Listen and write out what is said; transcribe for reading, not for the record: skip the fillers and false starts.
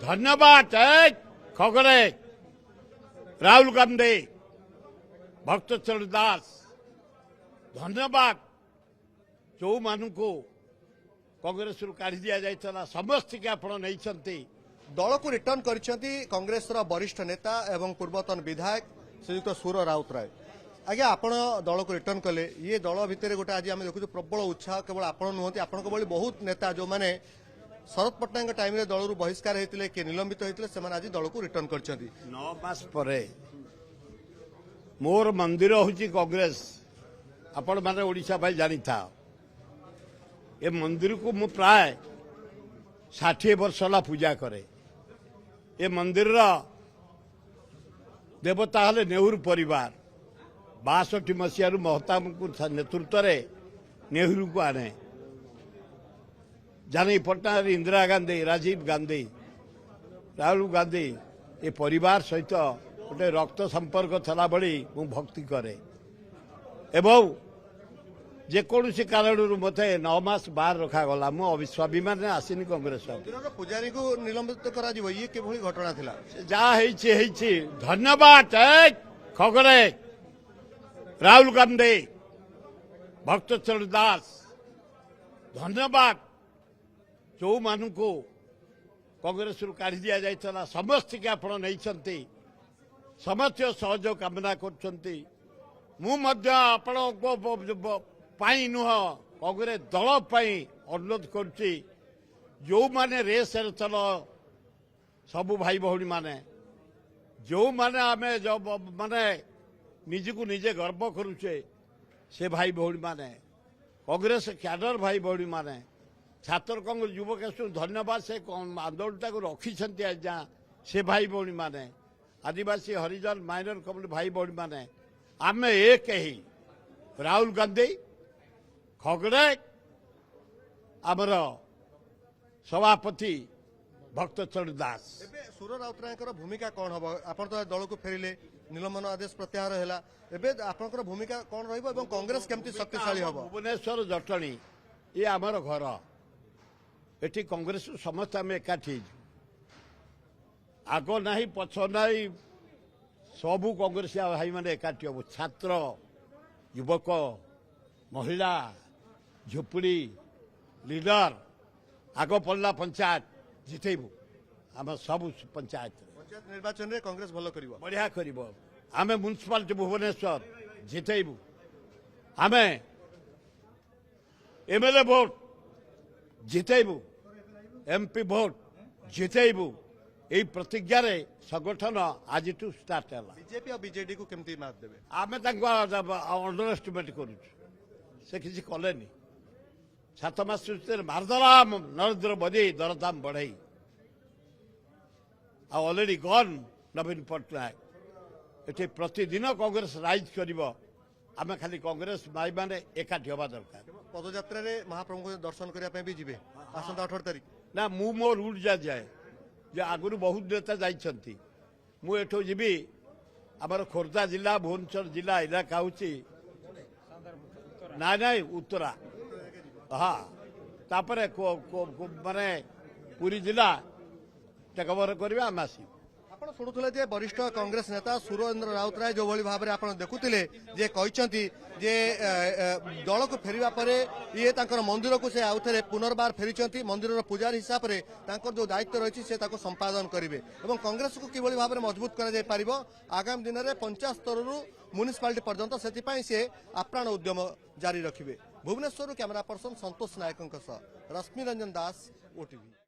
धन्यवाद खगड़े राहुल गांधी भक्तचरण दास धन्यवाद जो मानू कांग्रेस काढ़ी दि जाइए समस्त के आप नहीं दल को रिटर्न करछंती कांग्रेस वरिष्ठ नेता एवं पूर्वतन विधायक श्रीयुक्त सुर राउतराय आज्ञा आपण दल को रिटर्न कले ये दल भितर गोटे आज आम देखु प्रबल उत्साह केवल आपण नुहति आपण भली बहुत नेता जो माने शरद पट्टनायक टाइम रे दल बहिष्कार होते किए निलंबित होते से आज दल को रिटर्न करछंती 9 मास परे मोर मंदिर हूँ कांग्रेस आपण माने ओडिशा भाई जानी था ए मंदिर को मु प्राय 60 वर्ष ला पूजा करे ए मंदिर देवता हले नेहरू परिवार 62 मसीह महताब नेतृत्व रे नेहरू को आने जानी पटना इंदिरा गांधी राजीव गांधी राहुल गांधी ए परिवार सहित गोटे रक्त संपर्क थला बड़ी मु भक्ति करे एवं जेकोसी कारण मत 9 मास बाहर रखा गला मु स्वाभिमान आसीनी कांग्रेस पुजारी को निलंबित करा जीवो ये केभली घटना थिला जा धन्यवाद खगड़े राहुल गांधी भक्तचरण दास धन्यवाद जो मानू कांग्रेस काढ़ी दि जाइए समस्त के आप नहीं समस्त सहयोग कामना कर नुह कांग्रेस दल अनुरोध कर जो माने रेस चल सबु भाई भौणी माने जो माने आमे जो माने निजको निजे गर्व करुचे से भाई भौणी माने कांग्रेस क्याडर भाई भौणी माने छात्र कांग्रेस युवक धन्यवाद से आंदोलन को रखी आज्ञा से भाई भौणी माने आदिवासी हरिजन माइनर कम्युनिटी भाई भौणी माने आमे एक ही राहुल गांधी खगड़े आमर सभापति भक्तचरण दास सुर राउतराय भूमिका कौन हम आप दल को फेरिले निलंबन आदेश प्रत्याहार है एवं आपंकर भूमिका कौन रही कांग्रेस केमती शक्तिशाली हम भुवनेश्वर जटणी ये आमर घर एटी कांग्रेस समस्त आम एकाठी आग ना पछ ना सबू कांग्रेस भाई मैंने एकाठी हम छात्र युवक महिला झोपड़ी लीडर आग पड़ला पंचायत जितेबू आम सब पंचायत निर्वाचन में कांग्रेस भल कर बढ़िया कर आम म्युनिसिपालिटी भुवनेश्वर जितेबू आम एमएलए भोट जितेबू एमपी भोट जितेबू यही प्रतिज्ञा रे संगठन आज स्टार्ट है बीजेपी और बीजेडी को केमती मात देबे आम अंडर एस्टिमेट कर किसी कलेनि 7 मास मारदराम नरेंद्र मोदी दरदाम बढ़ई ऑलरेडी गन नवीन पट्टनायक ये प्रतिदिन कांग्रेस राइज कर आम खाली कांग्रेस भाई मैंने एकाठी हवा दरकार पदयात्रा महाप्रभु को दर्शन करने भी जी आसंता 18 तारीख ना मु मो रूट जाए जे आगुरी बहुत नेता जाइछंती मु एठो जीवी आमर खोर्धा जिला भुवनेश्वर जिला इलाका हूँ ना उत्तरा हाँ तापर माने पूरी जिला टेकओवर करवा आम आस आपण शुणुले वरिष्ठ कांग्रेस नेता सुरेंद्र राउतराय जो भाई भाव में देखुले जे कहते जे दल को फेरिबा परे ये मंदिर को से आउ थे पुनर्बार फेरी मंदिर पूजारी हिसाब से जो दायित्व रही से संपादन करेंगे और कांग्रेस को किभली भाव में मजबूत कर आगामी दिन में पंचायत स्तर म्युनिसिपालिटी पर्यंत से आप्राण उद्यम जारी रखिए भुवनेश्वर कैमरा पर्सन संतोष नायकों रश्मि रंजन दास ओटीवी।